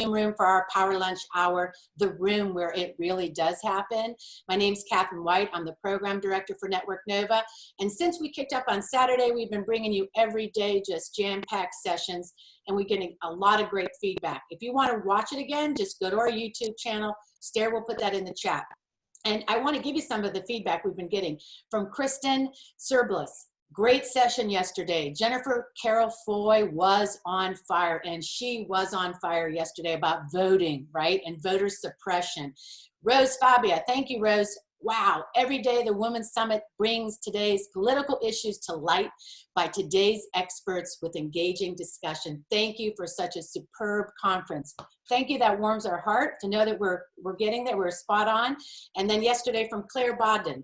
room for our Power Lunch Hour, the room where it really does happen. My name's Catherine White. I'm the program director for Network Nova. And since we kicked up on Saturday, we've been bringing you every day just jam-packed sessions, and we're getting a lot of great feedback. If you want to watch it again, just go to our YouTube channel. Stair will put that in the chat. And I want to give you some of the feedback we've been getting from Kristen Serblis. Great session yesterday. Jennifer Carol Foy was on fire, and she was on fire yesterday about voting, right? And voter suppression. Rose Fabia, thank you, Rose. Wow, every day the Women's Summit brings today's political issues to light by today's experts with engaging discussion. Thank you for such a superb conference. Thank you, that warms our heart to know that we're getting there, we're spot on. And then yesterday from Claire Bodden.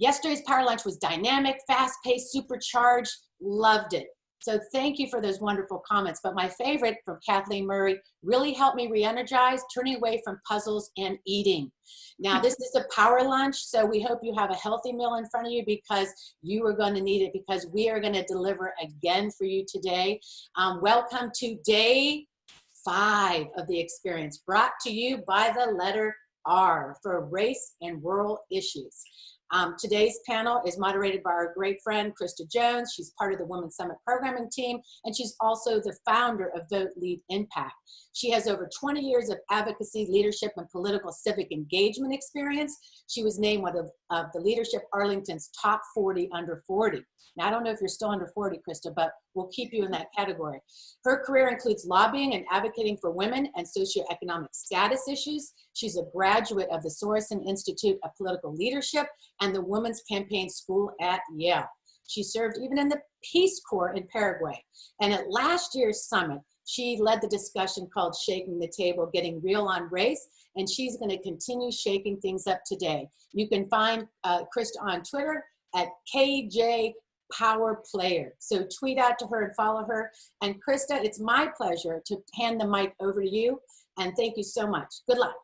Yesterday's Power Lunch was dynamic, fast-paced, supercharged, loved it. So thank you for those wonderful comments. But my favorite from Kathleen Murray really helped me re-energize, turning away from puzzles and eating. Now this is a power lunch, so we hope you have a healthy meal in front of you because you are going to need it, because we are going to deliver again for you today. Welcome to day 5 of the experience, brought to you by the letter R for race and rural issues. Today's panel is moderated by our great friend, Krysta Jones. She's part of the Women's Summit programming team, and she's also the founder of Vote Lead Impact. She has over 20 years of advocacy, leadership, and political civic engagement experience. She was named one of the Leadership Arlington's top 40 under 40. Now, I don't know if you're still under 40, Krysta, but we'll keep you in that category. Her career includes lobbying and advocating for women and socioeconomic status issues. She's a graduate of the Sorensen Institute of Political Leadership and the Women's Campaign School at Yale. She served even in the Peace Corps in Paraguay. And at last year's summit, she led the discussion called Shaking the Table, Getting Real on Race, and she's going to continue shaking things up today. You can find Krysta on Twitter at KJ Power Player. So tweet out to her and follow her. And Krysta, it's my pleasure to hand the mic over to you. And thank you so much. Good luck.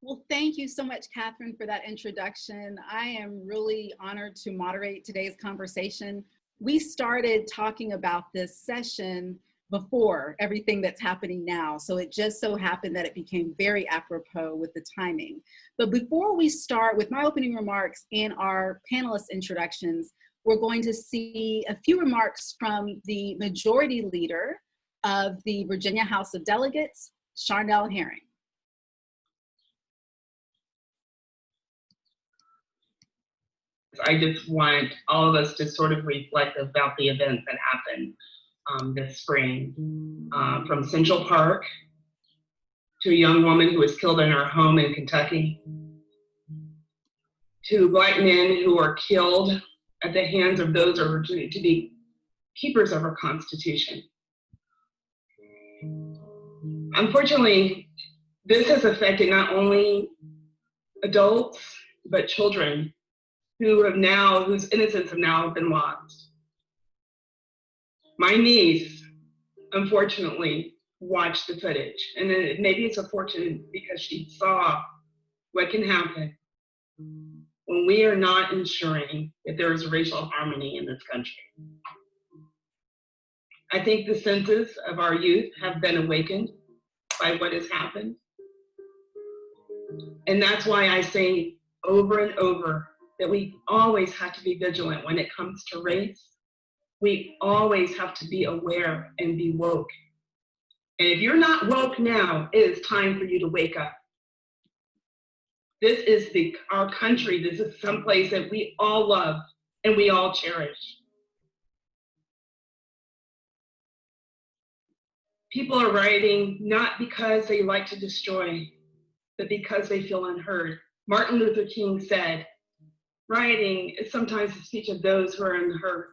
Well, thank you so much, Catherine, for that introduction. I am really honored to moderate today's conversation. We started talking about this session before everything that's happening now. So it just so happened that it became very apropos with the timing. But before we start with my opening remarks and our panelist introductions, we're going to see a few remarks from the majority leader of the Virginia House of Delegates, Charnel Herring. I just want all of us to sort of reflect about the events that happened this spring. From Central Park to a young woman who was killed in her home in Kentucky, to Black men who are killed at the hands of those who are to be keepers of our Constitution. Unfortunately, this has affected not only adults, but children whose innocence have now been lost. My niece, unfortunately, watched the footage, and maybe it's unfortunate because she saw what can happen when we are not ensuring that there is racial harmony in this country. I think the senses of our youth have been awakened by what has happened. And that's why I say over and over that we always have to be vigilant when it comes to race. We always have to be aware and be woke. And if you're not woke now, it is time for you to wake up. This is our country. This is someplace that we all love and we all cherish. People are rioting not because they like to destroy, but because they feel unheard. Martin Luther King said, rioting is sometimes the speech of those who are unheard.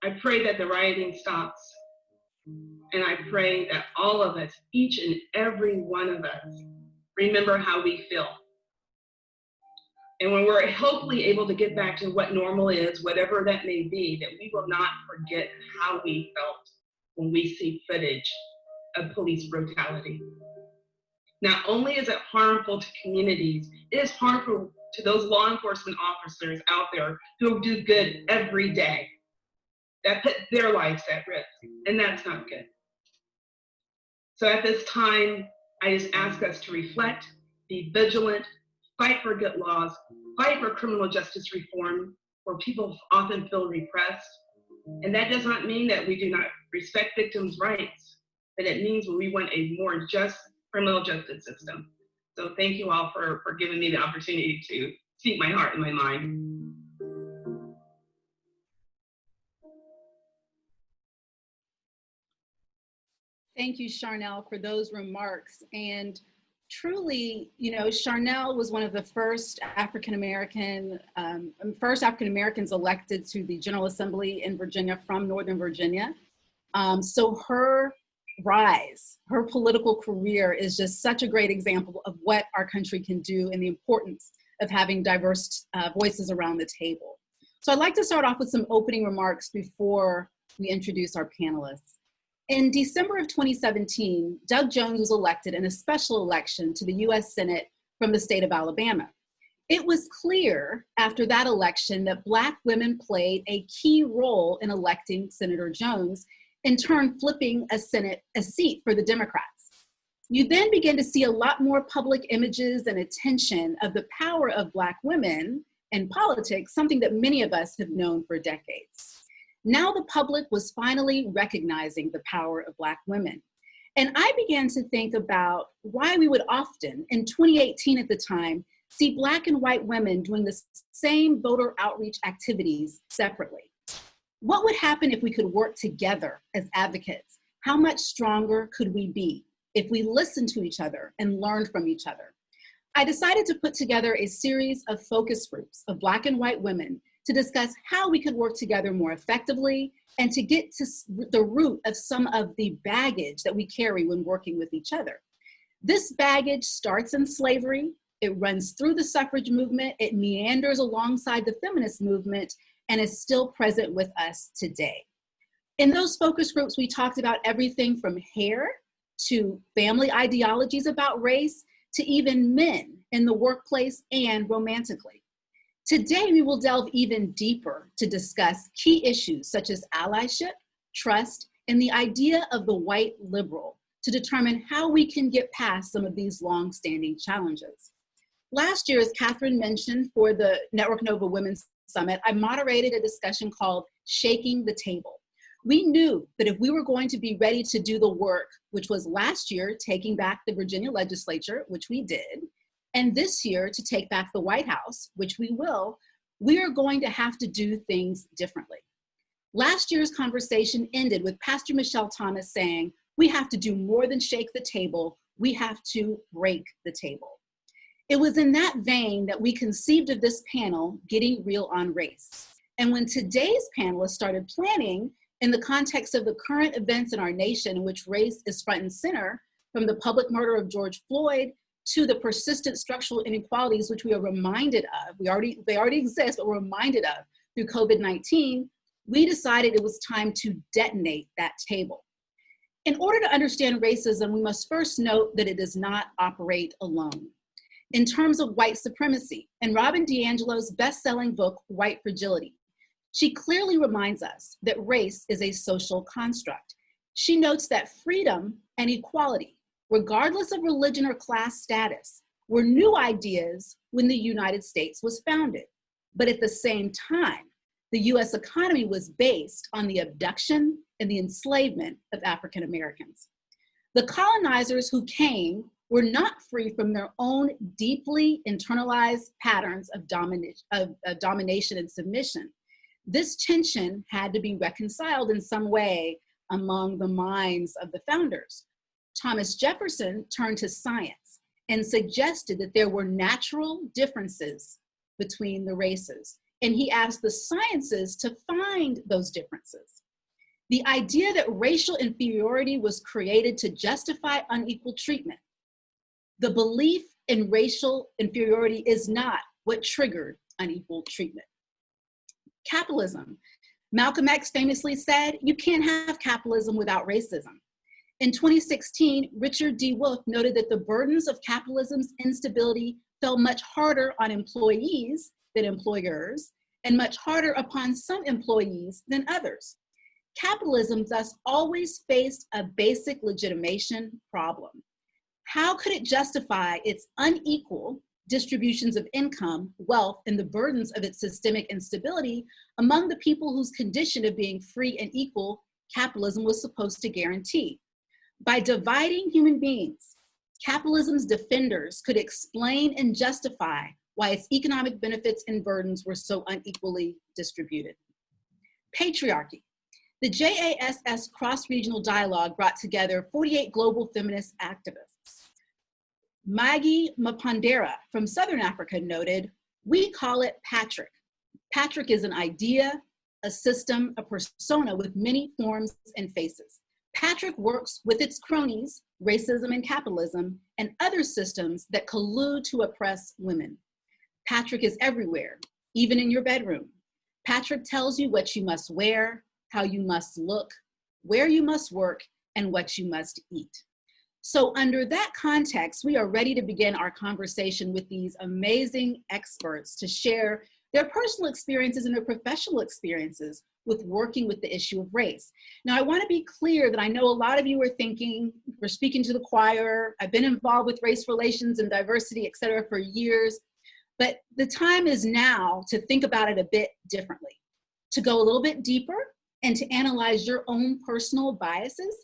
I pray that the rioting stops. And I pray that all of us, each and every one of us, remember how we feel. And when we're hopefully able to get back to what normal is, whatever that may be, that we will not forget how we felt when we see footage of police brutality. Not only is it harmful to communities, it is harmful to those law enforcement officers out there who do good every day, that put their lives at risk, and that's not good. So at this time, I just ask us to reflect, be vigilant, fight for good laws, fight for criminal justice reform, where people often feel repressed. And that does not mean that we do not respect victims' rights, but it means we want a more just criminal justice system. So thank you all for giving me the opportunity to speak my heart and my mind. Thank you, Charnel, for those remarks. And truly, you know, Charnel was one of the first African Americans elected to the General Assembly in Virginia from Northern Virginia. So her rise, her political career is just such a great example of what our country can do and the importance of having diverse voices around the table. So I'd like to start off with some opening remarks before we introduce our panelists. In December of 2017, Doug Jones was elected in a special election to the US Senate from the state of Alabama. It was clear after that election that Black women played a key role in electing Senator Jones, in turn flipping a seat for the Democrats. You then begin to see a lot more public images and attention of the power of Black women in politics, something that many of us have known for decades. Now the public was finally recognizing the power of Black women. And I began to think about why we would often, in 2018 at the time, see Black and white women doing the same voter outreach activities separately. What would happen if we could work together as advocates? How much stronger could we be if we listened to each other and learned from each other? I decided to put together a series of focus groups of Black and white women to discuss how we could work together more effectively and to get to the root of some of the baggage that we carry when working with each other. This baggage starts in slavery, it runs through the suffrage movement, it meanders alongside the feminist movement, and is still present with us today. In those focus groups, we talked about everything from hair to family ideologies about race to even men in the workplace and romantically. Today, we will delve even deeper to discuss key issues such as allyship, trust, and the idea of the white liberal to determine how we can get past some of these long-standing challenges. Last year, as Catherine mentioned, for the Network Nova Women's Summit, I moderated a discussion called Shaking the Table. We knew that if we were going to be ready to do the work, which was last year, taking back the Virginia legislature, which we did, and this year to take back the White House, which we will, we are going to have to do things differently. Last year's conversation ended with Pastor Michelle Thomas saying, we have to do more than shake the table, we have to break the table. It was in that vein that we conceived of this panel, Getting Real on Race. And when today's panelists started planning in the context of the current events in our nation in which race is front and center, from the public murder of George Floyd to the persistent structural inequalities which we are reminded of, they already exist, but we're reminded of through COVID-19, we decided it was time to detonate that table. In order to understand racism, we must first note that it does not operate alone. In terms of white supremacy, in Robin DiAngelo's best-selling book, White Fragility, she clearly reminds us that race is a social construct. She notes that freedom and equality, regardless of religion or class status, were new ideas when the United States was founded. But at the same time, the US economy was based on the abduction and the enslavement of African Americans. The colonizers who came were not free from their own deeply internalized patterns of domination and submission. This tension had to be reconciled in some way among the minds of the founders. Thomas Jefferson turned to science and suggested that there were natural differences between the races, and he asked the sciences to find those differences. The idea that racial inferiority was created to justify unequal treatment. The belief in racial inferiority is not what triggered unequal treatment. Capitalism. Malcolm X famously said, you can't have capitalism without racism. In 2016, Richard D. Wolff noted that the burdens of capitalism's instability fell much harder on employees than employers, and much harder upon some employees than others. Capitalism thus always faced a basic legitimation problem. How could it justify its unequal distributions of income, wealth, and the burdens of its systemic instability among the people whose condition of being free and equal capitalism was supposed to guarantee? By dividing human beings, capitalism's defenders could explain and justify why its economic benefits and burdens were so unequally distributed. Patriarchy. The JASS cross-regional dialogue brought together 48 global feminist activists. Maggie Mapondera from Southern Africa noted, "We call it Patrick. Patrick is an idea, a system, a persona with many forms and faces. Patrick works with its cronies, racism and capitalism, and other systems that collude to oppress women. Patrick is everywhere, even in your bedroom. Patrick tells you what you must wear, how you must look, where you must work, and what you must eat." So under that context, we are ready to begin our conversation with these amazing experts to share their personal experiences and their professional experiences with working with the issue of race. Now, I want to be clear that I know a lot of you are thinking, we're speaking to the choir, I've been involved with race relations and diversity, et cetera, for years, but the time is now to think about it a bit differently, to go a little bit deeper and to analyze your own personal biases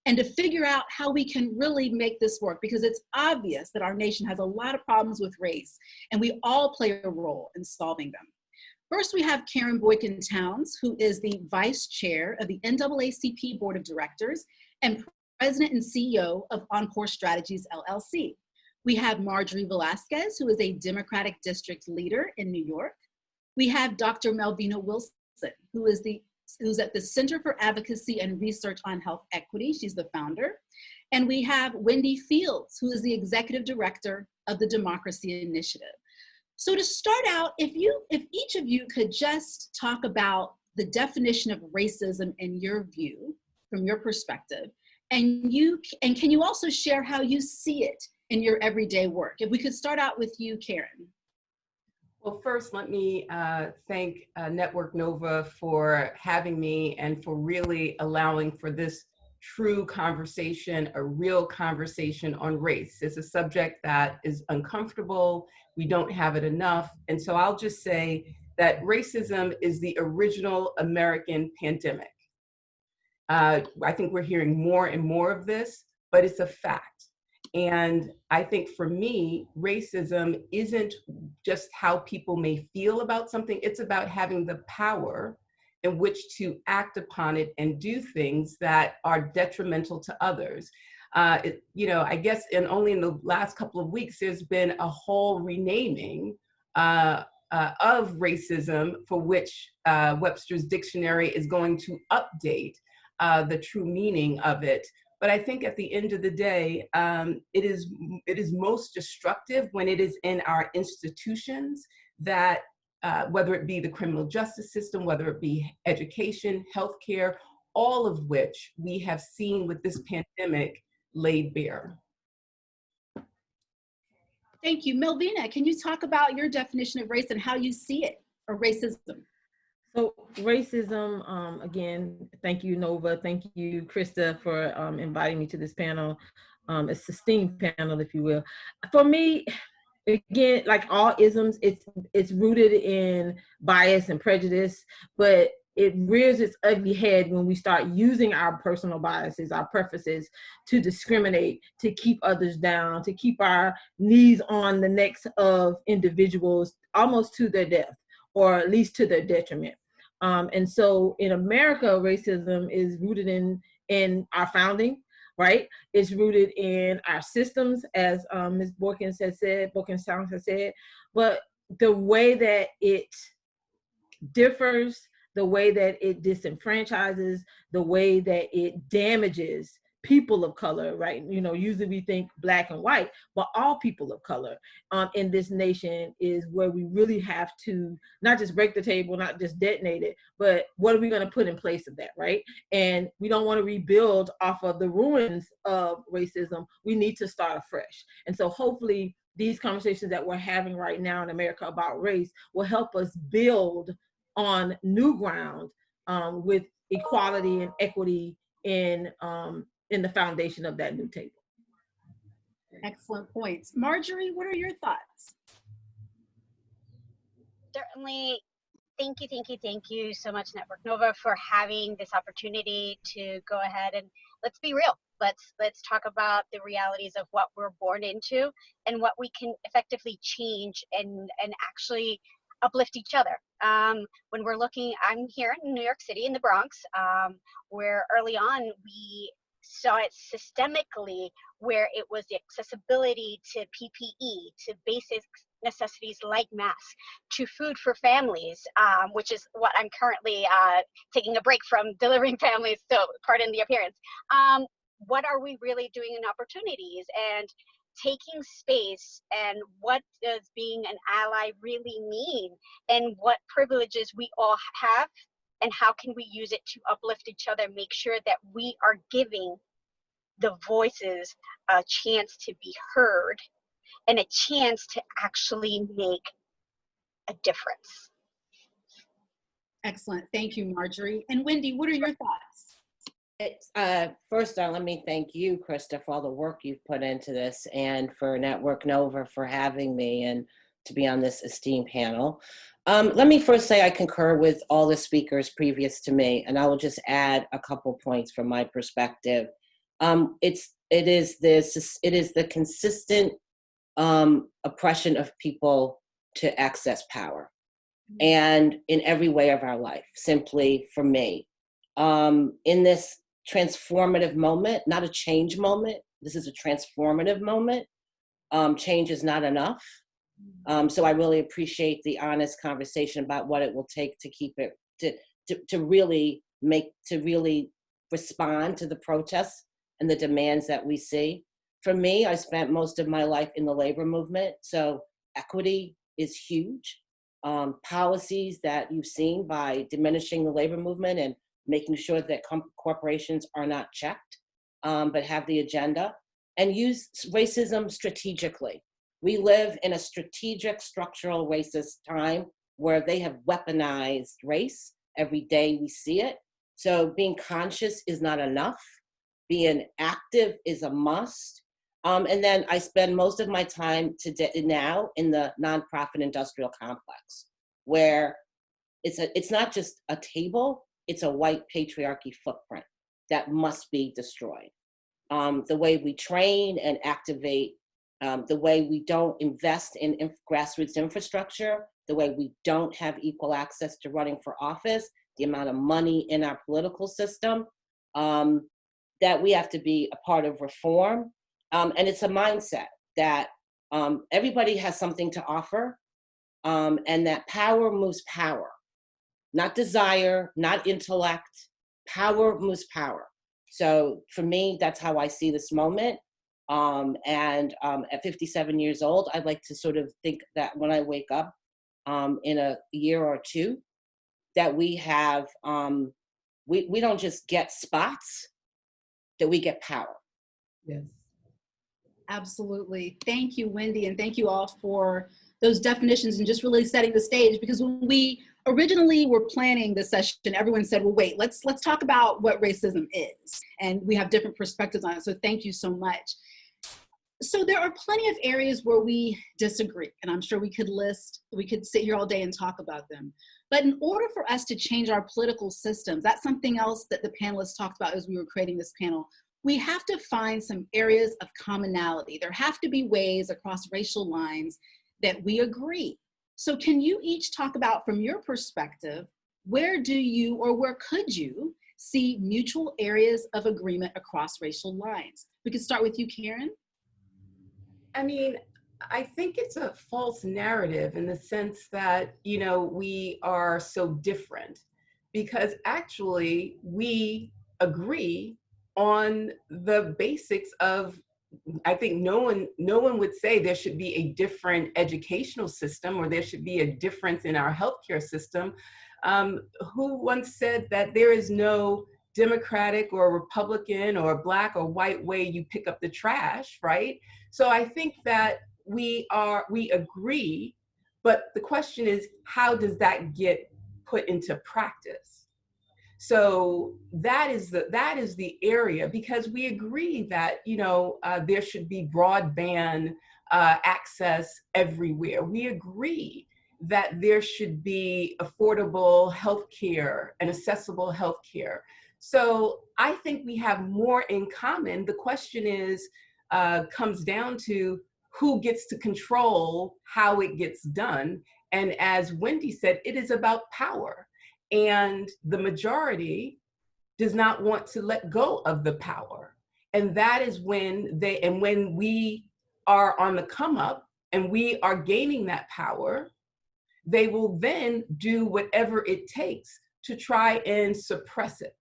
and to figure out how we can really make this work, because it's obvious that our nation has a lot of problems with race and we all play a role in solving them. First, we have Karen Boykin Towns, who is the Vice Chair of the NAACP Board of Directors and President and CEO of Encore Strategies, LLC. We have Marjorie Velazquez, who is a Democratic District Leader in New York. We have Dr. Melvena Wilson, who's at the Center for Advocacy and Research on Health Equity. She's the founder. And we have Wendy Fields, who is the Executive Director of the Democracy Initiative. So to start out, if each of you could just talk about the definition of racism in your view, from your perspective, and can you also share how you see it in your everyday work? If we could start out with you, Karen. Well, first, let me thank Network Nova for having me and for really allowing for this true conversation, a real conversation on race. It's a subject that is uncomfortable. We don't have it enough. And so I'll just say that racism is the original American pandemic. I think we're hearing more and more of this, but it's a fact. And I think for me, racism isn't just how people may feel about something, it's about having the power in which to act upon it and do things that are detrimental to others. I guess only in the last couple of weeks, there's been a whole renaming of racism, for which Webster's dictionary is going to update the true meaning of it. But I think at the end of the day, it is most destructive when it is in our institutions that, whether it be the criminal justice system, whether it be education, healthcare, all of which we have seen with this pandemic laid bare. Thank you. Melvena, can you talk about your definition of race and how you see it, or racism? So racism, again, thank you, Nova. Thank you, Krysta, for inviting me to this panel. It's a esteemed panel, if you will. For me, again, like all isms, it's rooted in bias and prejudice, but it rears its ugly head when we start using our personal biases, our preferences to discriminate, to keep others down, to keep our knees on the necks of individuals almost to their death, or at least to their detriment. And so in America, racism is rooted in our founding, right? It's rooted in our systems, as Ms. Boykin Towns has said, but the way that it differs, the way that it disenfranchises, the way that it damages people of color, right? Usually we think black and white, but all people of color in this nation is where we really have to not just break the table, not just detonate it, but what are we going to put in place of that, right? And we don't want to rebuild off of the ruins of racism. We need to start afresh. And so hopefully these conversations that we're having right now in America about race will help us build on new ground with equality and equity in the foundation of that new table. Excellent points. Marjorie, what are your thoughts? Certainly, thank you so much, Network Nova, for having this opportunity to go ahead and let's be real. Let's talk about the realities of what we're born into and what we can effectively change and actually uplift each other. When we're looking, I'm here in New York City in the Bronx, where early on we saw it systemically, where it was the accessibility to PPE, to basic necessities like masks, to food for families, which is what I'm currently taking a break from, delivering families, so pardon the appearance. What are we really doing in opportunities and taking space, and what does being an ally really mean, and what privileges we all have, and how can we use it to uplift each other, make sure that we are giving the voices a chance to be heard and a chance to actually make a difference. Excellent. Thank you, Marjorie. And Wendy, what are your thoughts? First, let me thank you, Krysta, for all the work you've put into this, and for Network Nova for having me and to be on this esteemed panel. Let me first say I concur with all the speakers previous to me, and I will just add a couple points from my perspective. It is the consistent oppression of people to access power, and in every way of our life. Simply for me, in this transformative moment, not a change moment, this is a transformative moment. Change is not enough. So I really appreciate the honest conversation about what it will take to keep it, to really respond to the protests and the demands that we see. For me, I spent most of my life in the labor movement, so equity is huge. Policies that you've seen by diminishing the labor movement and making sure that corporations are not checked, but have the agenda, and use racism strategically. We live in a strategic, structural racist time where they have weaponized race. Every day we see it. So being conscious is not enough. Being active is a must. And then I spend most of my time today now in the nonprofit industrial complex, where it's not just a table, it's a white patriarchy footprint that must be destroyed. The way we train and activate, the way we don't invest in grassroots infrastructure, the way we don't have equal access to running for office, the amount of money in our political system, that we have to be a part of reform. And it's a mindset that everybody has something to offer, and that power moves power. Not desire, not intellect, power moves power. So for me, that's how I see this moment. And at 57 years old, I'd like to sort of think that when I wake up in a year or two, that we have, we don't just get spots, that we get power. Yes. Absolutely. Thank you, Wendy, and thank you all for those definitions and just really setting the stage, because when we originally were planning this session, everyone said, well, wait, let's talk about what racism is. And we have different perspectives on it. So thank you so much. So there are plenty of areas where we disagree, and I'm sure we could sit here all day and talk about them. But in order for us to change our political systems, that's something else that the panelists talked about as we were creating this panel. We have to find some areas of commonality. There have to be ways across racial lines that we agree. So can you each talk about, from your perspective, where do you, or where could you see mutual areas of agreement across racial lines? We could start with you, Karen. I mean, I think it's a false narrative in the sense that, you know, we are so different, because actually we agree on the basics of, I think no one would say there should be a different educational system or there should be a difference in our healthcare system. Who once said that there is no Democratic or Republican or Black or white way you pick up the trash, right? So I think that we agree, but the question is, how does that get put into practice? So that is the area, because we agree that, there should be broadband access everywhere. We agree that there should be affordable healthcare and accessible healthcare. So I think we have more in common. The question is, comes down to who gets to control how it gets done. And as Wendy said, it is about power. And the majority does not want to let go of the power. And that is when when we are on the come up and we are gaining that power, they will then do whatever it takes to try and suppress it.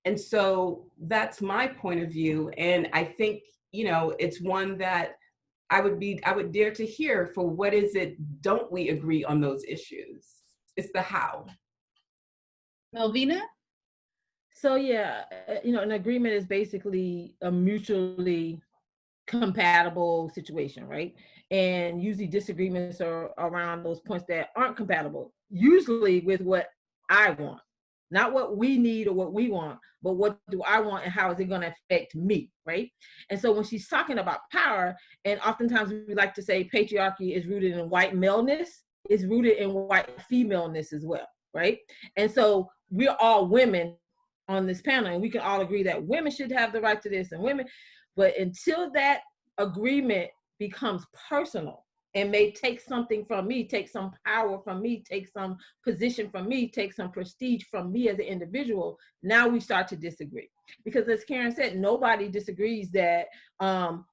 And so that's my point of view. And I think, it's one that I would dare to hear. For what is it, don't we agree on those issues? It's the how. Melvena? So yeah, an agreement is basically a mutually compatible situation, right? And usually disagreements are around those points that aren't compatible, usually with what I want, not what we need or what we want, but what do I want and how is it going to affect me, right? And so when she's talking about power, and oftentimes we like to say patriarchy is rooted in white maleness, it's rooted in white femaleness as well, right? And so we're all women on this panel, and we can all agree that women should have the right to this, and women, but until that agreement becomes personal and may take something from me, take some power from me, take some position from me, take some prestige from me as an individual, now we start to disagree. Because as Karen said, nobody disagrees that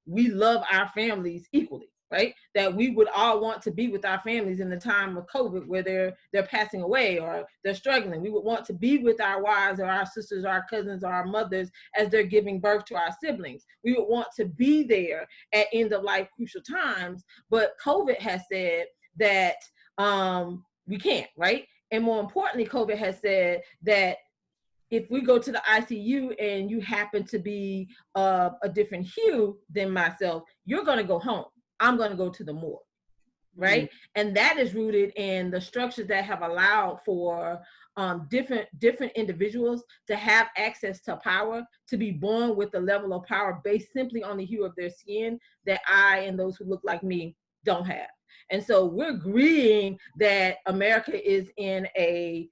we love our families equally, right? That we would all want to be with our families in the time of COVID where they're passing away or they're struggling. We would want to be with our wives or our sisters or our cousins or our mothers as they're giving birth to our siblings. We would want to be there at end of life crucial times, but COVID has said that we can't, right? And more importantly, COVID has said that if we go to the ICU and you happen to be a different hue than myself, you're going to go home. I'm going to go to the morgue, right? Mm-hmm. And that is rooted in the structures that have allowed for different individuals to have access to power, to be born with a level of power based simply on the hue of their skin that I and those who look like me don't have. And so we're agreeing that America is in a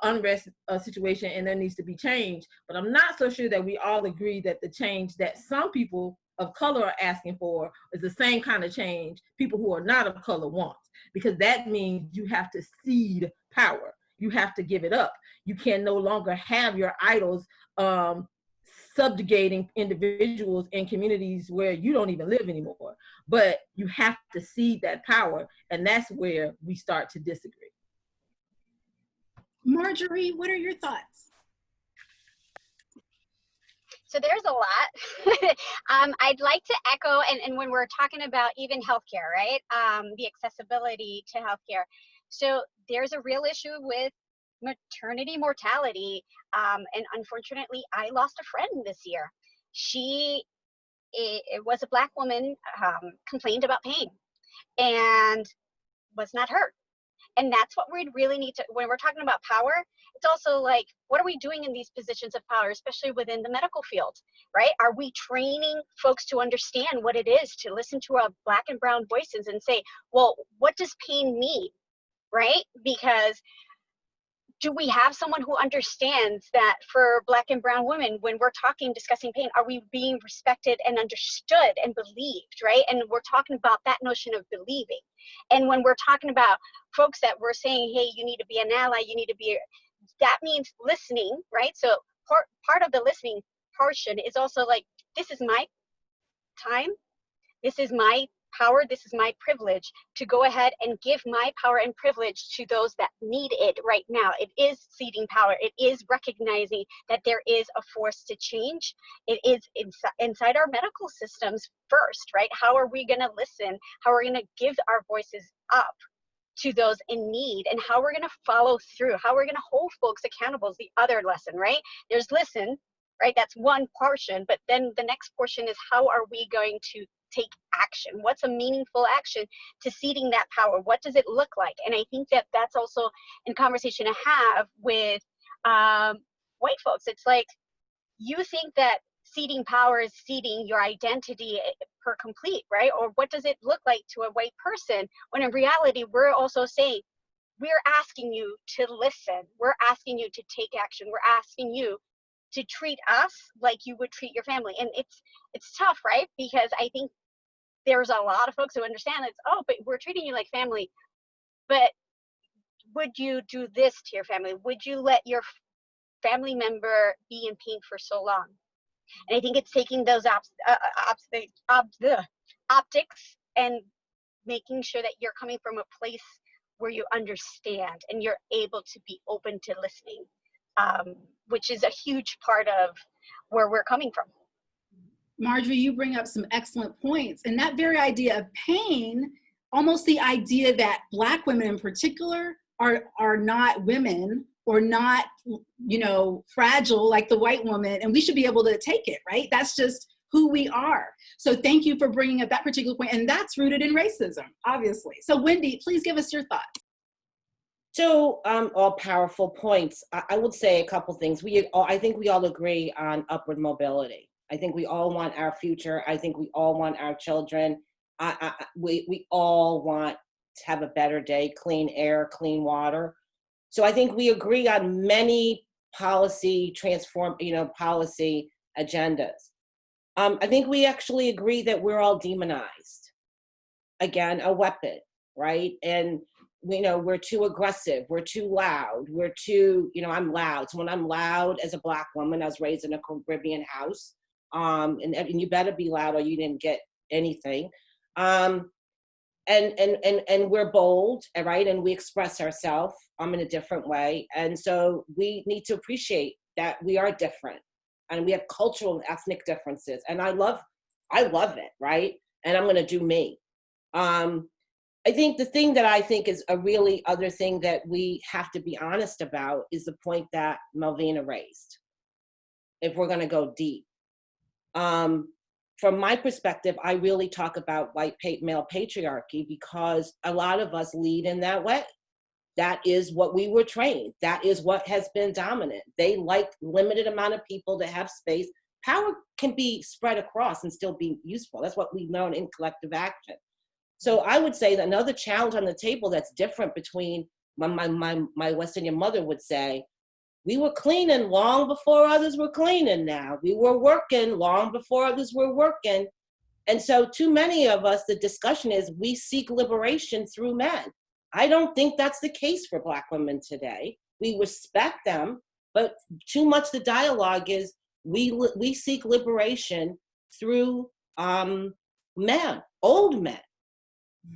unrest situation, and there needs to be change. But I'm not so sure that we all agree that the change that some people of color are asking for is the same kind of change people who are not of color want, because that means you have to cede power. You have to give it up. You can no longer have your idols subjugating individuals in communities where you don't even live anymore. But you have to cede that power, and that's where we start to disagree. Marjorie, what are your thoughts? So there's a lot. I'd like to echo, and when we're talking about even healthcare, right? The accessibility to healthcare. So there's a real issue with maternity mortality. And unfortunately, I lost a friend this year. It was a Black woman, complained about pain and was not hurt. And that's what we really need to, when we're talking about power, it's also like, what are we doing in these positions of power, especially within the medical field, right? Are we training folks to understand what it is to listen to our Black and brown voices and say, well, what does pain mean, right? Because do we have someone who understands that for Black and brown women, when we're discussing pain, are we being respected and understood and believed, right? And we're talking about that notion of believing. And when we're talking about folks that we're saying, hey, you need to be an ally, you need to be, that means listening, right? So part of the listening portion is also like, this is my time, this is my power, this is my privilege to go ahead and give my power and privilege to those that need it right now. It is ceding power. It is recognizing that there is a force to change. It is inside our medical systems first, right? How are we going to listen? How are we going to give our voices up to those in need, and how we're going to follow through, how we're going to hold folks accountable is the other lesson, right? There's listen, right? That's one portion, but then the next portion is how are we going to take action? What's a meaningful action to ceding that power? What does it look like? And I think that that's also in conversation to have with white folks. It's like, you think that ceding power is ceding your identity per complete, right? Or what does it look like to a white person? When in reality, we're also saying, we're asking you to listen. We're asking you to take action. We're asking you to treat us like you would treat your family. And it's tough, right? Because I think there's a lot of folks who understand it's, oh, but we're treating you like family. But would you do this to your family? Would you let your family member be in pain for so long? And I think it's taking those optics and making sure that you're coming from a place where you understand and you're able to be open to listening, which is a huge part of where we're coming from. Marjorie, you bring up some excellent points. And that very idea of pain, almost the idea that Black women in particular are not women, or not, you know, fragile like the white woman, and we should be able to take it, right? That's just who we are. So thank you for bringing up that particular point, and that's rooted in racism, obviously. So Wendy, please give us your thoughts. So all powerful points. I would say a couple things. I think we all agree on upward mobility. I think we all want our future. I think we all want our children. We all want to have a better day, clean air, clean water. So I think we agree on many policy policy agendas. I think we actually agree that we're all demonized. Again, a weapon, right? And we're too aggressive, we're too loud, we're too, I'm loud. So when I'm loud as a Black woman, I was raised in a Caribbean house, and you better be loud or you didn't get anything. And we're bold, right? And we express ourselves in a different way. And so we need to appreciate that we are different, and we have cultural and ethnic differences. And I love it, right? And I'm gonna do me. I think the thing that I think is a really other thing that we have to be honest about is the point that Melvena raised, if we're gonna go deep. From my perspective, I really talk about white male patriarchy because a lot of us lead in that way. That is what we were trained. That is what has been dominant. They like limited amount of people to have space. Power can be spread across and still be useful. That's what we learn in collective action. So I would say that another challenge on the table that's different between my West Indian mother would say, we were cleaning long before others were cleaning now. We were working long before others were working. And so too many of us, the discussion is we seek liberation through men. I don't think that's the case for Black women today. We respect them, but too much the dialogue is we seek liberation through men, old men.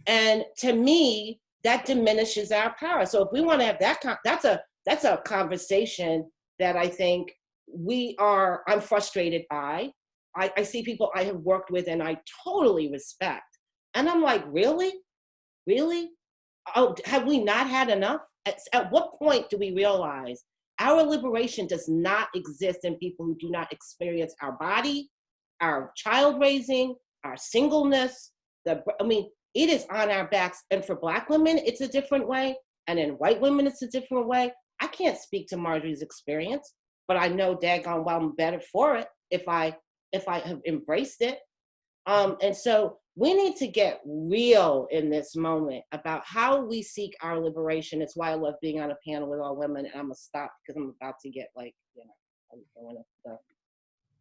And to me, that diminishes our power. So if we want to have that's a conversation that I think I'm frustrated by. I see people I have worked with and I totally respect. And I'm like, really? Really? Oh, have we not had enough? At what point do we realize our liberation does not exist in people who do not experience our body, our child raising, our singleness? It is on our backs. And for Black women, it's a different way. And in white women, it's a different way. I can't speak to Marjorie's experience, but I know daggone well I'm better for it if I have embraced it. And so we need to get real in this moment about how we seek our liberation. It's why I love being on a panel with all women. And I'm gonna stop because I'm about to get I'm going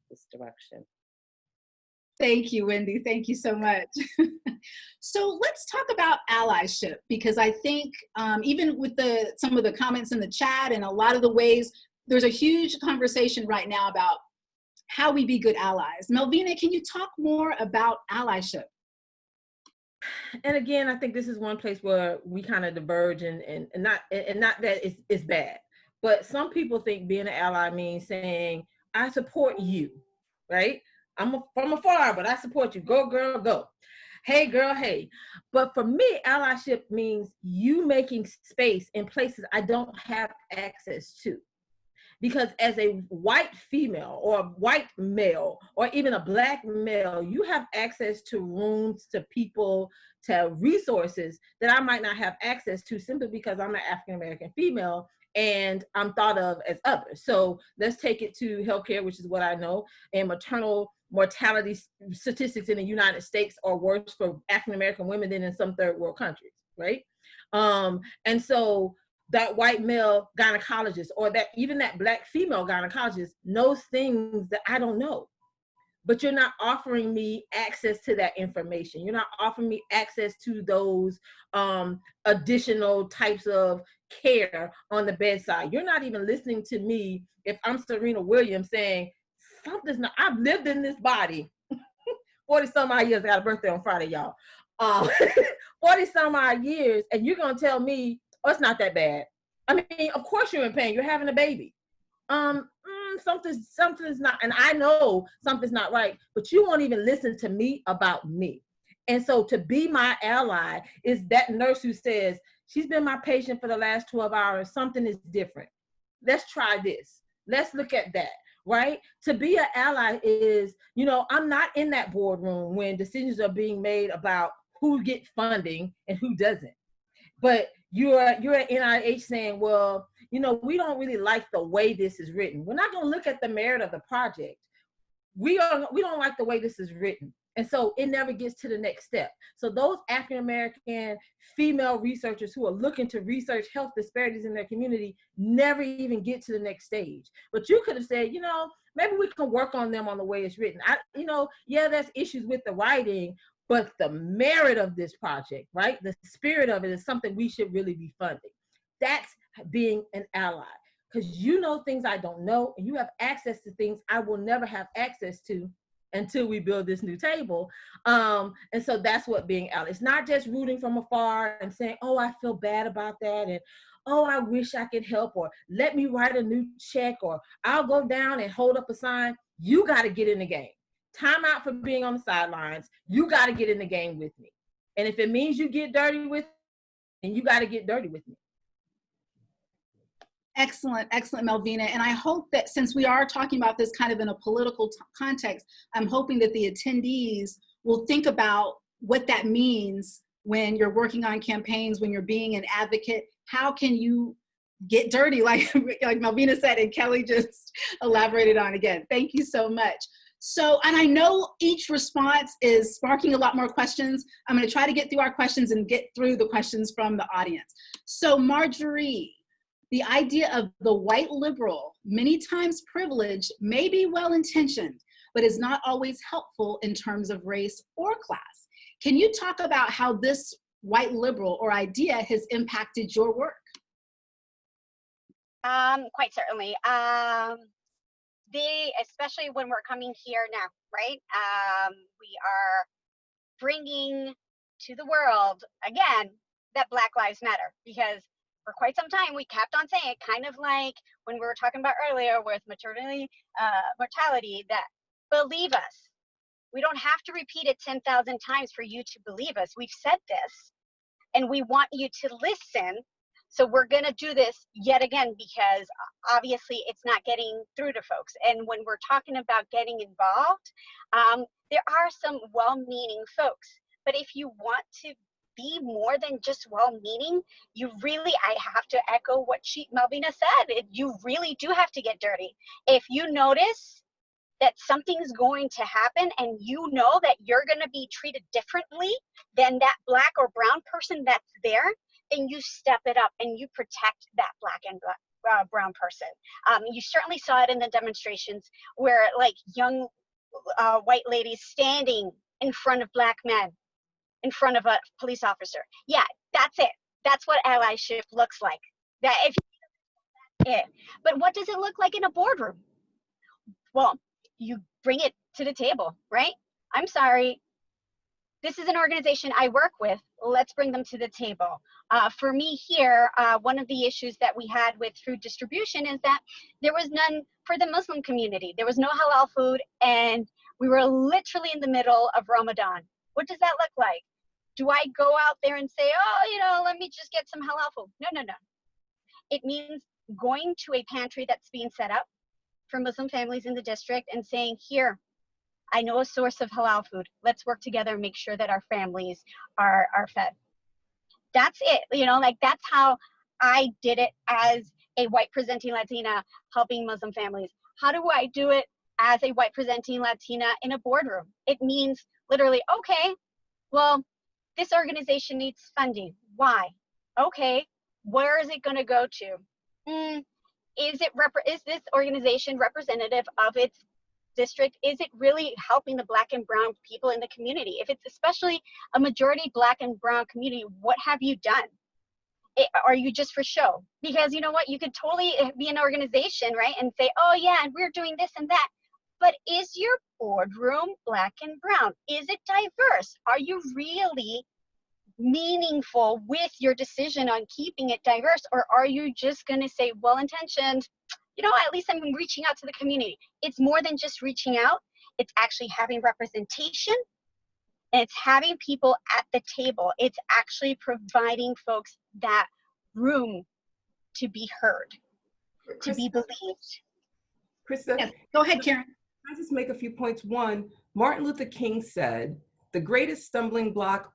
this direction. Thank you, Wendy. Thank you so much. So let's talk about allyship, because I think even with some of the comments in the chat and a lot of the ways, there's a huge conversation right now about how we be good allies. Melvena, can you talk more about allyship? And again, I think this is one place where we kind of diverge, and not that it's bad, but some people think being an ally means saying, I support you, right? I'm from afar, but I support you. Go, girl, go. Hey, girl, hey. But for me, allyship means you making space in places I don't have access to. Because as a white female or a white male or even a Black male, you have access to rooms, to people, to resources that I might not have access to simply because I'm an African-American female and I'm thought of as other. So let's take it to healthcare, which is what I know, and maternal mortality statistics in the United States are worse for African-American women than in some third world countries, right? And so that white male gynecologist, or that even that Black female gynecologist, knows things that I don't know. But you're not offering me access to that information. You're not offering me access to those additional types of care on the bedside. You're not even listening to me if I'm Serena Williams saying, something's not, I've lived in this body 40 some odd years. I got a birthday on Friday, y'all. 40 some odd years, and you're gonna tell me, oh, it's not that bad. I mean, of course you're in pain. You're having a baby. Something's not, and I know something's not right, but you won't even listen to me about me. And so to be my ally is that nurse who says, she's been my patient for the last 12 hours, something is different. Let's try this. Let's look at that, right? To be an ally is, you know, I'm not in that boardroom when decisions are being made about who gets funding and who doesn't. But you're at NIH saying, well, you know, we don't really like the way this is written. We're not going to look at the merit of the project. We don't like the way this is written. And so it never gets to the next step. So those African-American female researchers who are looking to research health disparities in their community never even get to the next stage. But you could have said, you know, maybe we can work on them on the way it's written. Yeah, there's issues with the writing, but the merit of this project, right? The spirit of it is something we should really be funding. That's being an ally, because you know things I don't know, and you have access to things I will never have access to until we build this new table. And so that's what being ally. It's not just rooting from afar and saying, oh, I feel bad about that, and oh, I wish I could help, or let me write a new check, or I'll go down and hold up a sign. You got to get in the game. Time out for being on the sidelines. You got to get in the game with me. And if it means you get dirty with me, then you got to get dirty with me. Excellent, excellent, Melvena. And I hope that since we are talking about this kind of in a political context, I'm hoping that the attendees will think about what that means when you're working on campaigns, when you're being an advocate. How can you get dirty, like Melvena said, and Kelly just elaborated on again. Thank you so much. So, and I know each response is sparking a lot more questions. I'm going to try to get through our questions and get through the questions from the audience. So, Marjorie, the idea of the white liberal, many times privileged, may be well-intentioned, but is not always helpful in terms of race or class. Can you talk about how this white liberal or idea has impacted your work? Quite certainly. Especially when we're coming here now, right? We are bringing to the world, again, that Black Lives Matter, because for quite some time, we kept on saying it, kind of like when we were talking about earlier with mortality, that believe us. We don't have to repeat it 10,000 times for you to believe us. We've said this, and we want you to listen. So we're going to do this yet again, because obviously it's not getting through to folks. And when we're talking about getting involved, there are some well-meaning folks. But if you want to be more than just well-meaning, you really, I have to echo what Melvena said, you really do have to get dirty. If you notice that something's going to happen and you know that you're going to be treated differently than that Black or brown person that's there, then you step it up and you protect that Black and brown person. You certainly saw it in the demonstrations where like young white ladies standing in front of Black men, in front of a police officer. Yeah, that's it. That's what allyship looks like. That if it. But what does it look like in a boardroom? Well, you bring it to the table, right? I'm sorry. This is an organization I work with. Let's bring them to the table. For me here, one of the issues that we had with food distribution is that there was none for the Muslim community. There was no halal food, and we were literally in the middle of Ramadan. What does that look like? Do I go out there and say, oh, let me just get some halal food? No. It means going to a pantry that's being set up for Muslim families in the district and saying, here, I know a source of halal food. Let's work together and make sure that our families are fed. That's it. Like that's how I did it as a white presenting Latina helping Muslim families? How do I do it as a white presenting Latina in a boardroom? It means literally, okay, well, this organization needs funding. Why? Okay, where is it going to go to? Is this organization representative of its district? Is it really helping the Black and brown people in the community? If it's especially a majority Black and brown community, what have you done? Are you just for show? Because you know what, you could totally be an organization, right, and say, oh yeah, and we're doing this and that. But is your boardroom Black and brown? Is it diverse? Are you really meaningful with your decision on keeping it diverse? Or are you just going to say, well-intentioned, you know, at least I'm reaching out to the community? It's more than just reaching out. It's actually having representation. And it's having people at the table. It's actually providing folks that room to be heard, to be believed. Krysta, Yes, go ahead, Karen. Can I just make a few points? One, Martin Luther King said, the greatest stumbling block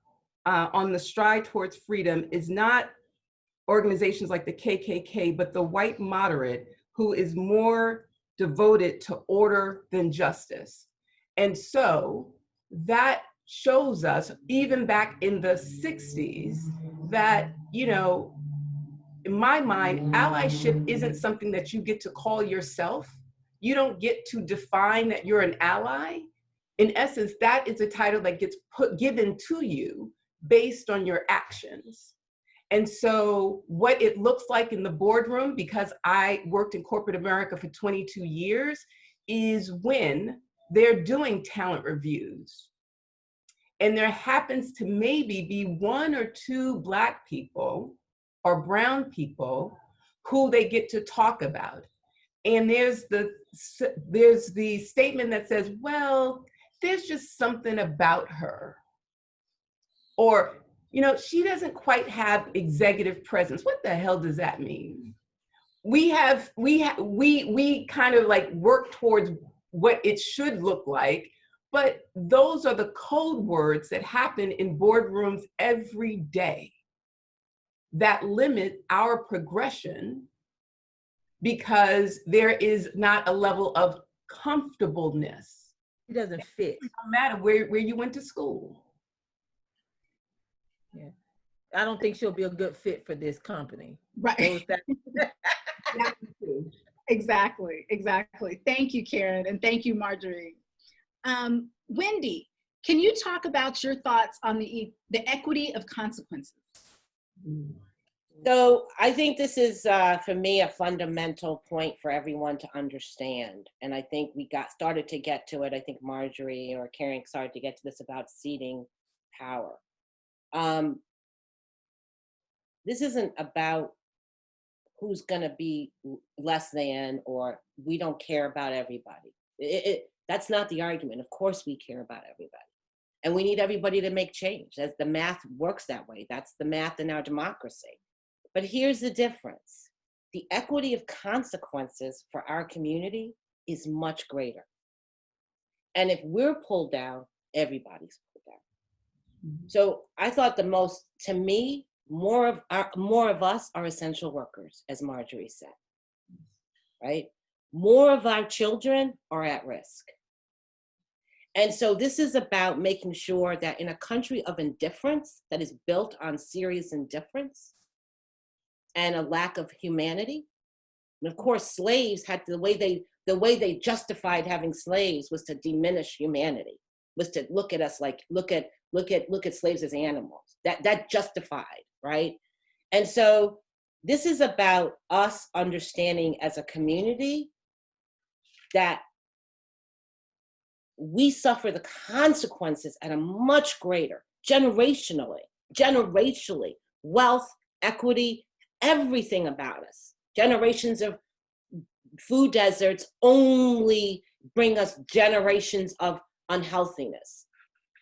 on the stride towards freedom is not organizations like the KKK, but the white moderate who is more devoted to order than justice. And so that shows us, even back in the 60s, that, you know, in my mind, allyship isn't something that you get to call yourself. You don't get to define that you're an ally. In essence, that is a title that gets given to you based on your actions. And so what it looks like in the boardroom, because I worked in corporate America for 22 years, is when they're doing talent reviews and there happens to maybe be one or two Black people or brown people who they get to talk about. And there's the statement that says, well, there's just something about her. Or, you know, she doesn't quite have executive presence. What the hell does that mean? We kind of like work towards what it should look like, but those are the code words that happen in boardrooms every day that limit our progression because there is not a level of comfortableness. It doesn't fit. It doesn't matter where you went to school. Yeah. I don't think she'll be a good fit for this company. Right. Exactly. Thank you, Karen, and thank you, Marjorie. Wendy, can you talk about your thoughts on the equity of consequences? So I think this is, for me, a fundamental point for everyone to understand. And I think we started to get to it. I think Marjorie or Karen started to get to this about ceding power. This isn't about who's going to be less than, or we don't care about everybody. That's not the argument. Of course we care about everybody. And we need everybody to make change. As the math works that way. That's the math in our democracy. But here's the difference. The equity of consequences for our community is much greater. And if we're pulled down, everybody's pulled down. So I thought to me, more of us are essential workers, as Marjorie said, right? More of our children are at risk. And so this is about making sure that in a country of indifference that is built on serious indifference and a lack of humanity, and of course slaves had the way they justified having slaves was to diminish humanity, was to look at us like look at slaves as animals. That justified, right? And so this is about us understanding as a community that we suffer the consequences at a much greater, generationally, wealth, equity, everything about us. Generations of food deserts only bring us generations of unhealthiness.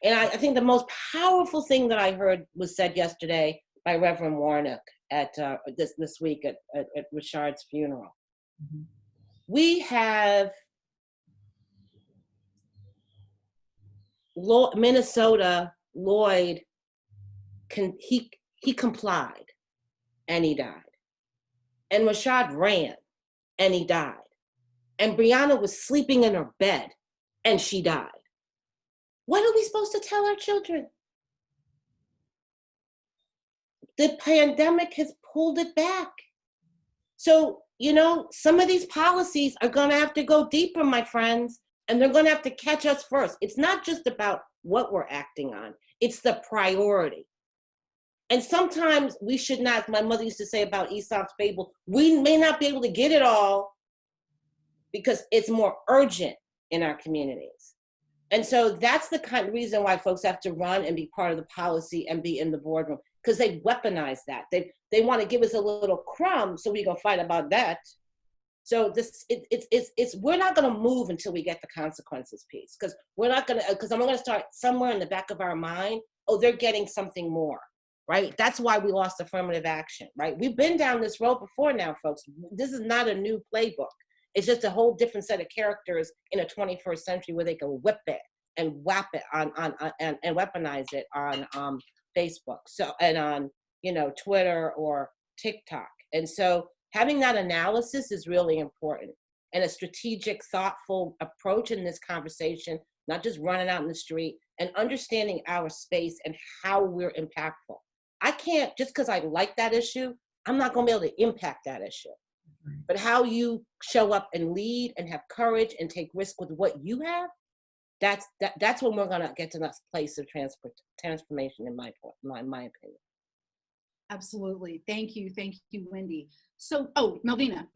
And I think the most powerful thing that I heard was said yesterday by Reverend Warnock at this week at Richard's funeral. Mm-hmm. We have Minnesota Lloyd, he complied and he died. and Rashad ran and he died. And Brianna was sleeping in her bed and she died. What are we supposed to tell our children? The pandemic has pulled it back. So, you know, some of these policies are going to have to go deeper, my friends, and they're going to have to catch us first. It's not just about what we're acting on, it's the priority. And sometimes we should not, my mother used to say about Aesop's fable, we may not be able to get it all because it's more urgent in our communities. And so that's the kind of reason why folks have to run and be part of the policy and be in the boardroom, because they weaponize that. They want to give us a little crumb so we can fight about that. So this we're not going to move until we get the consequences piece, because we're not going to, because I'm going to start somewhere in the back of our mind, oh, they're getting something more, right? That's why we lost affirmative action, right? We've been down this road before now, folks. This is not a new playbook. It's just a whole different set of characters in a 21st century where they can whip it and whap it on and weaponize it on Facebook, so, and on, you know, Twitter or TikTok. And so having that analysis is really important, and a strategic, thoughtful approach in this conversation, not just running out in the street, and understanding our space and how we're impactful. I can't, just because I like that issue, I'm not going to be able to impact that issue. But how you show up and lead and have courage and take risk with what you have, that's when we're going to get to that place of transformation, in my opinion. Absolutely. Thank you, Wendy. So, oh, Melvena.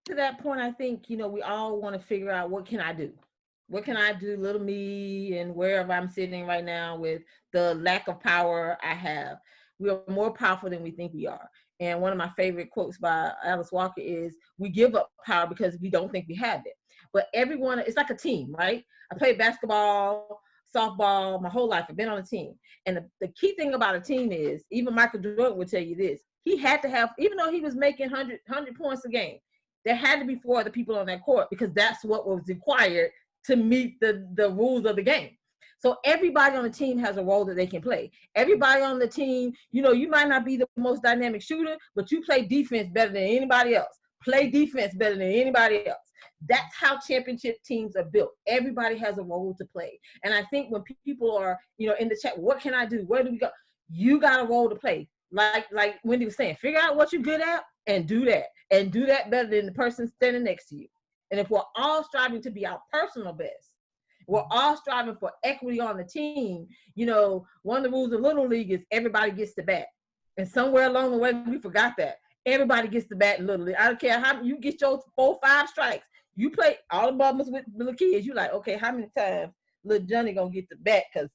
To that point, I think, you know, we all want to figure out, what can I do? What can I do, little me, and wherever I'm sitting right now with the lack of power I have. We are more powerful than we think we are. And one of my favorite quotes by Alice Walker is, we give up power because we don't think we have it. But everyone, it's like a team, right? I played basketball, softball, my whole life. I've been on a team. And the key thing about a team is, even Michael Jordan would tell you this, he had to have, even though he was making 100 points a game, there had to be 4 other people on that court, because that's what was required to meet the rules of the game. So everybody on the team has a role that they can play. Everybody on the team, you know, you might not be the most dynamic shooter, but you play defense better than anybody else. Play defense better than anybody else. That's how championship teams are built. Everybody has a role to play. And I think when people are, you know, in the chat, what can I do? Where do we go? You got a role to play. Like Wendy was saying, figure out what you're good at and do that. And do that better than the person standing next to you. And if we're all striving to be our personal best, we're all striving for equity on the team. You know, one of the rules of Little League is everybody gets to bat. And somewhere along the way, we forgot that. Everybody gets to bat in Little League. I don't care how you get your 4, 5 strikes. You play all the bummers with little kids. You like, okay, how many times little Johnny gonna get the bat? Cause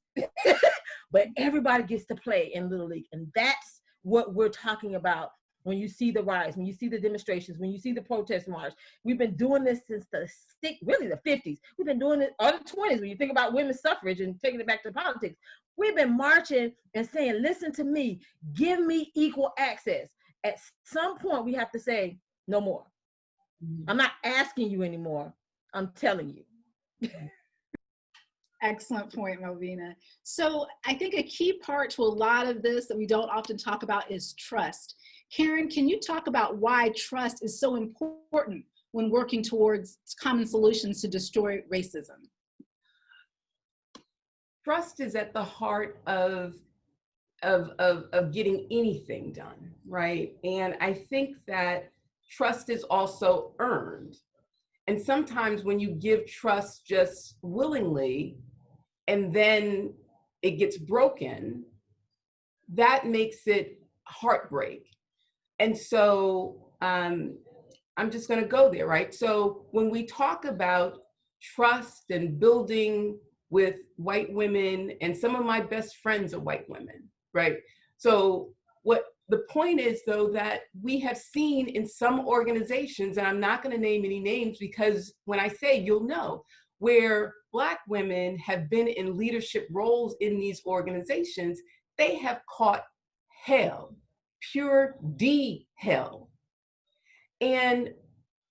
but everybody gets to play in Little League. And that's what we're talking about. When you see the rise, when you see the demonstrations, when you see the protest march, we've been doing this since the 50s. We've been doing it, or the 20s, when you think about women's suffrage and taking it back to politics. We've been marching and saying, listen to me, give me equal access. At some point, we have to say, no more. I'm not asking you anymore. I'm telling you. Excellent point, Melvena. So I think a key part to a lot of this that we don't often talk about is trust. Karen, can you talk about why trust is so important when working towards common solutions to destroy racism? Trust is at the heart of getting anything done, right? And I think that trust is also earned. And sometimes when you give trust just willingly and then it gets broken, that makes it heartbreak. And so I'm just going to go there, right? So when we talk about trust and building with white women, and some of my best friends are white women, right? So what the point is, though, that we have seen in some organizations, and I'm not going to name any names because when I say, you'll know, where Black women have been in leadership roles in these organizations, they have caught hell. Pure D hell. And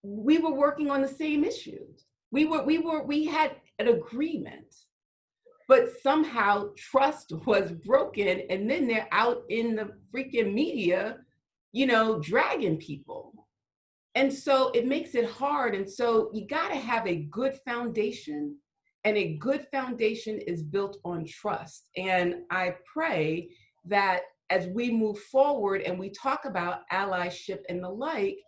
we were working on the same issues. We had an agreement, but somehow trust was broken, and then they're out in the freaking media, you know, dragging people. And so it makes it hard. And so you got to have a good foundation, and a good foundation is built on trust. And I pray that as we move forward and we talk about allyship and the like,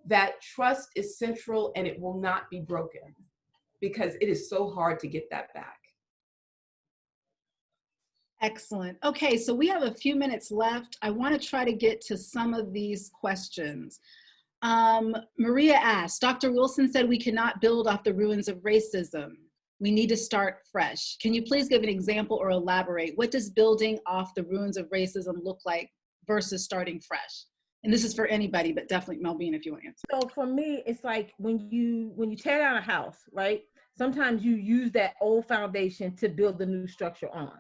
that trust is central and it will not be broken, because it is so hard to get that back. Excellent. Okay, so we have a few minutes left. I want to try to get to some of these questions. Maria asked, Dr. Wilson said we cannot build off the ruins of racism. We need to start fresh. Can you please give an example or elaborate? What does building off the ruins of racism look like versus starting fresh? And this is for anybody, but definitely Melvena, if you want to answer. So for me, it's like when you tear down a house, right? Sometimes you use that old foundation to build the new structure on.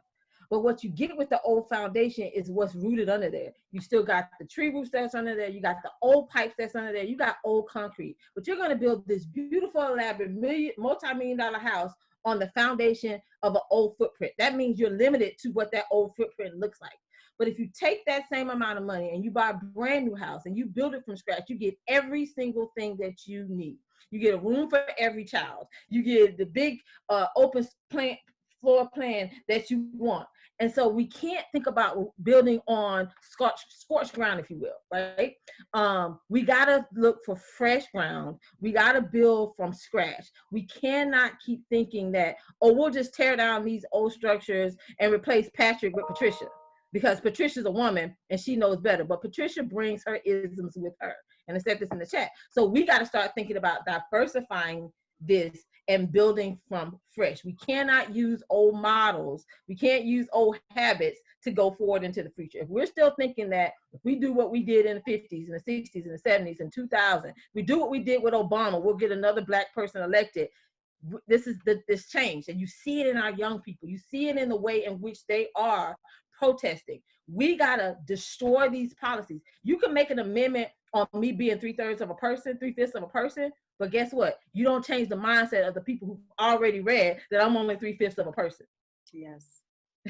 But what you get with the old foundation is what's rooted under there. You still got the tree roots that's under there. You got the old pipes that's under there. You got old concrete. But you're going to build this beautiful, elaborate, multi-million-dollar house on the foundation of an old footprint. That means you're limited to what that old footprint looks like. But if you take that same amount of money and you buy a brand new house and you build it from scratch, you get every single thing that you need. You get a room for every child. You get the big open floor plan that you want. And so we can't think about building on scorched ground, if you will, right? We gotta look for fresh ground. We gotta build from scratch. We cannot keep thinking that, oh, we'll just tear down these old structures and replace Patrick with Patricia, because Patricia's a woman and she knows better, but Patricia brings her isms with her. And I said this in the chat. So we gotta start thinking about diversifying this and building from fresh. We cannot use old models. We can't use old habits to go forward into the future. If we're still thinking that if we do what we did in the 50s and the 60s and the 70s and 2000, we do what we did with Obama, we'll get another Black person elected. This is this change. And you see it in our young people. You see it in the way in which they are protesting. We gotta destroy these policies. You can make an amendment on me being 3/5 of a person, but guess what? You don't change the mindset of the people who already read that I'm only 3/5 of a person. Yes,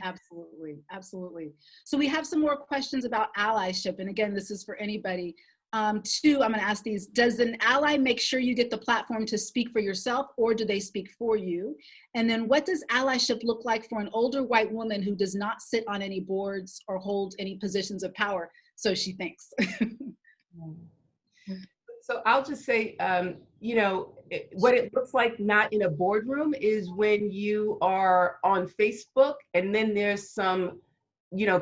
absolutely, absolutely. So we have some more questions about allyship. And again, this is for anybody. Two, I'm gonna ask these. Does an ally make sure you get the platform to speak for yourself, or do they speak for you? And then what does allyship look like for an older white woman who does not sit on any boards or hold any positions of power? So she thinks. So I'll just say, what it looks like not in a boardroom is when you are on Facebook and then there's some,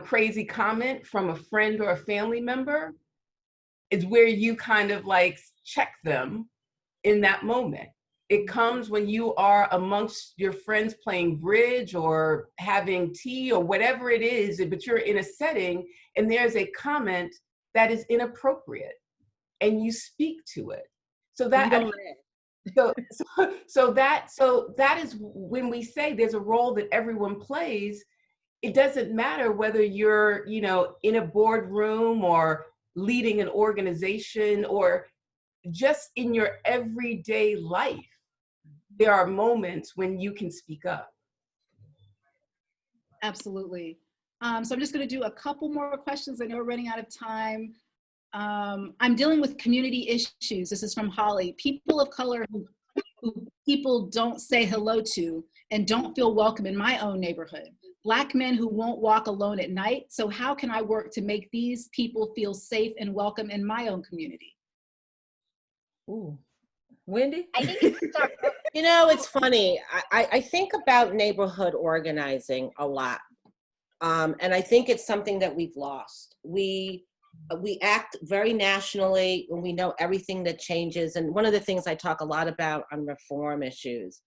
crazy comment from a friend or a family member, is where you kind of like check them in that moment. It comes when you are amongst your friends playing bridge or having tea or whatever it is, but you're in a setting and there's a comment that is inappropriate and you speak to it. So that that is when we say there's a role that everyone plays. It doesn't matter whether you're, in a boardroom or leading an organization or just in your everyday life. There are moments when you can speak up. Absolutely. So I'm just going to do a couple more questions. I know we're running out of time. I'm dealing with community issues. This is from Holly. People of color who people don't say hello to and don't feel welcome in my own neighborhood. Black men who won't walk alone at night. So how can I work to make these people feel safe and welcome in my own community? Ooh, Wendy? I think it's it's funny. I think about neighborhood organizing a lot. And I think it's something that we've lost. We act very nationally when we know everything that changes. And one of the things I talk a lot about on reform issues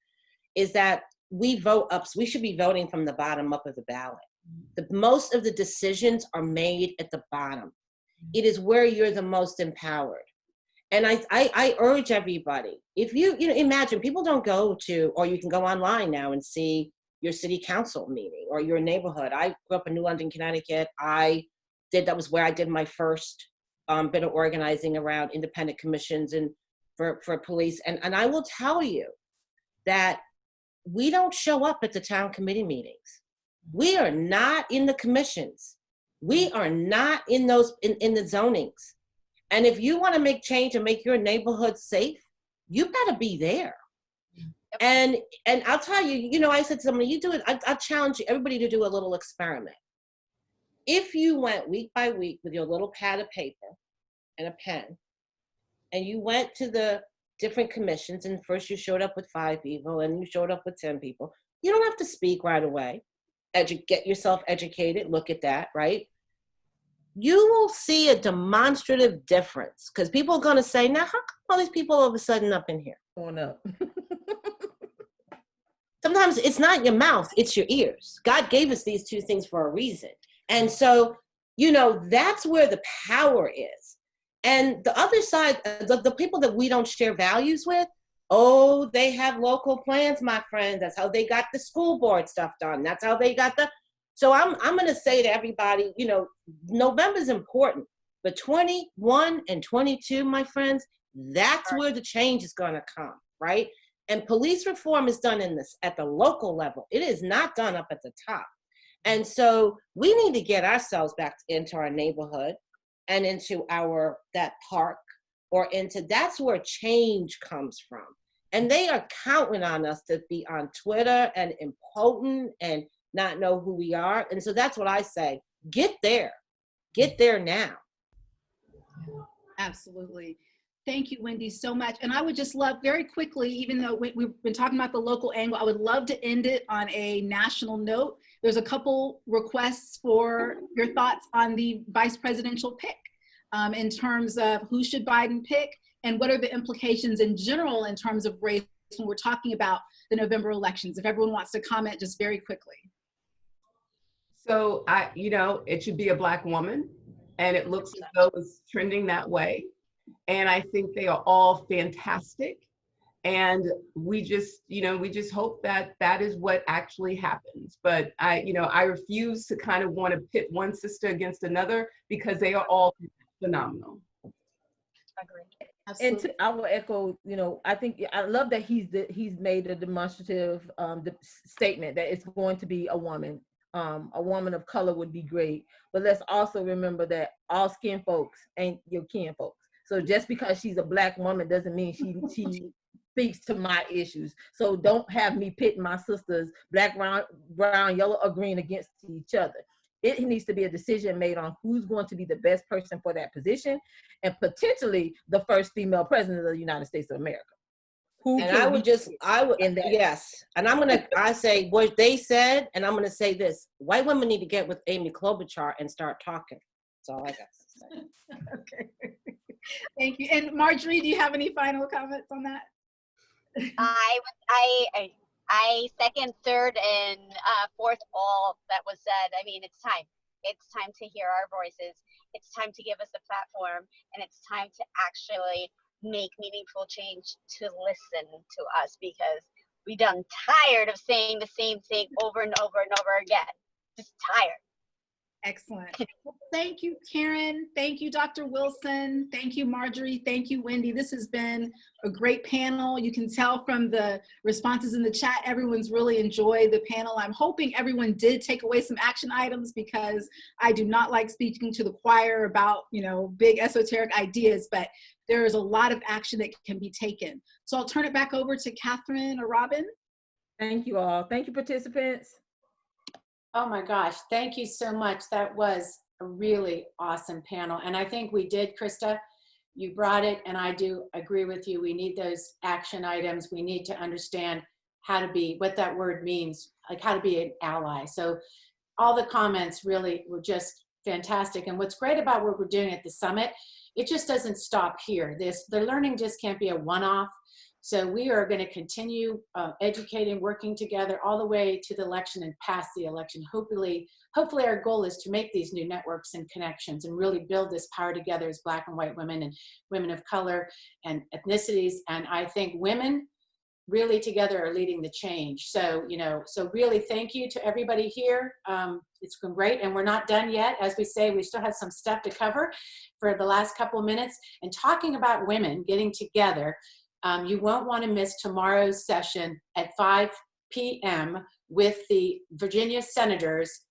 is that we vote up. We should be voting from the bottom up of the ballot. Most of the decisions are made at the bottom. It is where you're the most empowered. And I urge everybody, if you imagine, people don't go to, or you can go online now and see your city council meeting or your neighborhood. I grew up in New London, Connecticut. That was where I did my first bit of organizing around independent commissions and for police. And I will tell you that we don't show up at the town committee meetings. We are not in the commissions. We are not in those in the zonings. And if you want to make change and make your neighborhood safe, you better be there. And I'll tell you, you know, I said to somebody, you do it, I challenge everybody to do a little experiment. If you went week by week with your little pad of paper and a pen, and you went to the different commissions, and first you showed up with 5 people, and you showed up with 10 people, you don't have to speak right away. Get yourself educated, look at that, right? You will see a demonstrative difference, because people are going to say, now, how come all these people all of a sudden up in here? Going up. Sometimes it's not your mouth, it's your ears. God gave us these two things for a reason. And so, you know, that's where the power is. And the other side, the people that we don't share values with, oh, they have local plans, my friend. That's how they got the school board stuff done. That's how they got the, so I'm going to say to everybody, you know, November is important, but 21 and 22, my friends, that's where the change is going to come, right? And police reform is done in this at the local level. It is not done up at the top. And so we need to get ourselves back into our neighborhood and into that park, or into, that's where change comes from. And they are counting on us to be on Twitter and impotent and not know who we are. And so that's what I say, get there now. Absolutely. Thank you, Wendy, so much. And I would just love, very quickly, even though we've been talking about the local angle, I would love to end it on a national note. There's a couple requests for your thoughts on the vice presidential pick, in terms of who should Biden pick, and what are the implications in general in terms of race when we're talking about the November elections. If everyone wants to comment just very quickly. So you know, it should be a Black woman, and it looks as though it's trending that way. And I think they are all fantastic. And we just, you know, we just hope that that is what actually happens. But I refuse to kind of want to pit one sister against another, because they are all phenomenal. Agreed. Absolutely. And I will echo, you know, I love that he's made a demonstrative statement that it's going to be a woman. A woman of color would be great. But let's also remember that all skin folks ain't your kin folks. So just because she's a Black woman doesn't mean she speaks to my issues. So don't have me pitting my sisters, black, brown, yellow, or green, against each other. It needs to be a decision made on who's going to be the best person for that position, and potentially the first female president of the United States of America. Yes. And I say what they said, and I'm going to say this: white women need to get with Amy Klobuchar and start talking. That's all I got to say. Okay. Thank you. And Marjorie, do you have any final comments on that? I second, third, and fourth all that was said. I mean, it's time. It's time to hear our voices. It's time to give us a platform, and it's time to actually make meaningful change, to listen to us, because we done tired of saying the same thing over and over and over again. Just tired. Excellent. Well, thank you, Karen. Thank you, Dr. Wilson. Thank you, Marjorie. Thank you, Wendy. This has been a great panel. You can tell from the responses in the chat, everyone's really enjoyed the panel. I'm hoping everyone did take away some action items, because I do not like speaking to the choir about, you know, big esoteric ideas, but there is a lot of action that can be taken. So I'll turn it back over to Catherine or Robin. Thank you all. Thank you, participants. Oh my gosh, thank you so much. That was a really awesome panel. And I think we did, Krysta, you brought it, and I do agree with you. We need those action items. We need to understand how to be, what that word means, like how to be an ally. So all the comments really were just fantastic. And what's great about what we're doing at the summit, it just doesn't stop here. The learning just can't be a one-off. So we are going to continue educating, working together all the way to the election and past the election. Hopefully our goal is to make these new networks and connections and really build this power together as Black and white women and women of color and ethnicities. And I think women really together are leading the change. So, you know, so really thank you to everybody here. It's been great, and we're not done yet. As we say, we still have some stuff to cover for the last couple of minutes. And talking about women getting together, you won't want to miss tomorrow's session at 5 p.m. with the Virginia senators.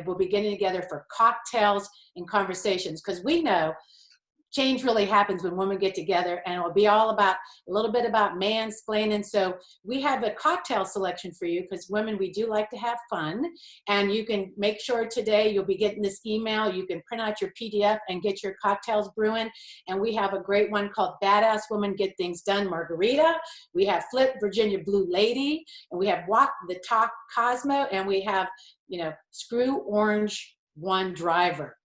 We'll be getting together for cocktails and conversations, because we know change really happens when women get together, and it will be all about a little bit about mansplaining. So we have a cocktail selection for you, because women, we do like to have fun, and you can make sure today you'll be getting this email. You can print out your PDF and get your cocktails brewing. And we have a great one called Badass Woman Get Things Done Margarita. We have Flip Virginia Blue Lady, and we have Walk the Talk Cosmo, and we have, Screw Orange One Driver.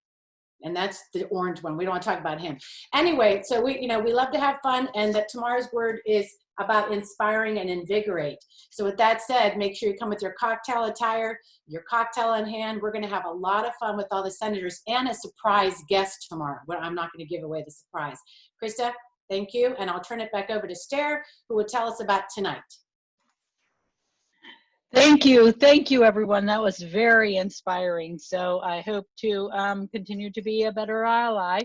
And that's the orange one. We don't want to talk about him. Anyway, so we love to have fun, and that tomorrow's word is about inspiring and invigorate. So with that said, make sure you come with your cocktail attire, your cocktail in hand. We're going to have a lot of fun with all the senators and a surprise guest tomorrow. But I'm not going to give away the surprise. Krysta, thank you. And I'll turn it back over to Stair, who will tell us about tonight. Thank you, everyone. That was very inspiring. So I hope to continue to be a better ally.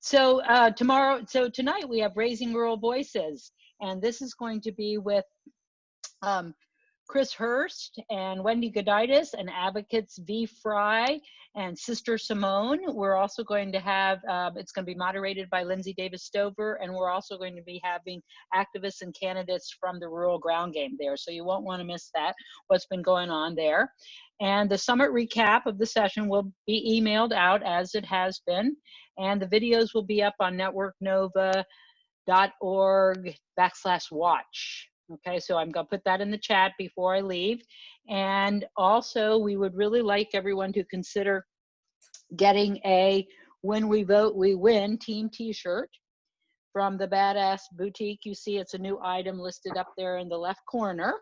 Tonight we have Raising Rural Voices, and this is going to be with Chris Hurst and Wendy Goditis and Advocates V. Fry and Sister Simone. We're also going to have, it's going to be moderated by Lindsay Davis Stover, and we're also going to be having activists and candidates from the rural ground game there. So you won't want to miss that, what's been going on there. And the summit recap of the session will be emailed out as it has been. And the videos will be up on networknova.org/watch. Okay, so I'm going to put that in the chat before I leave. And also, we would really like everyone to consider getting a When We Vote, We Win team t-shirt from the Badass Boutique. You see it's a new item listed up there in the left corner.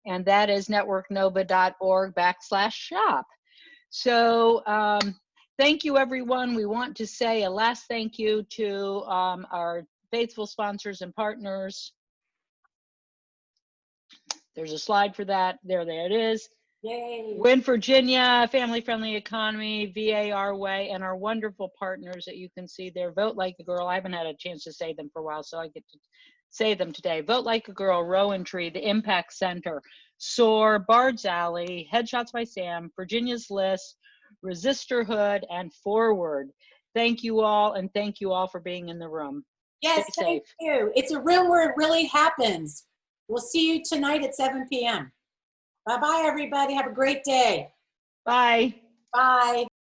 And that is networknova.org/shop. So thank you, everyone. We want to say a last thank you to our faithful sponsors and partners. There's a slide for that. There it is. Yay. Win Virginia, Family Friendly Economy, VA Our Way, and our wonderful partners that you can see there. Vote Like a Girl. I haven't had a chance to say them for a while, so I get to say them today. Vote Like a Girl, Rowan Tree, the Impact Center, SOAR, Bard's Alley, Headshots by Sam, Virginia's List, Resisterhood, and Forward. Thank you all, and thank you all for being in the room. Yes, thank you. It's a room where it really happens. We'll see you tonight at 7 p.m. Bye-bye, everybody. Have a great day. Bye. Bye.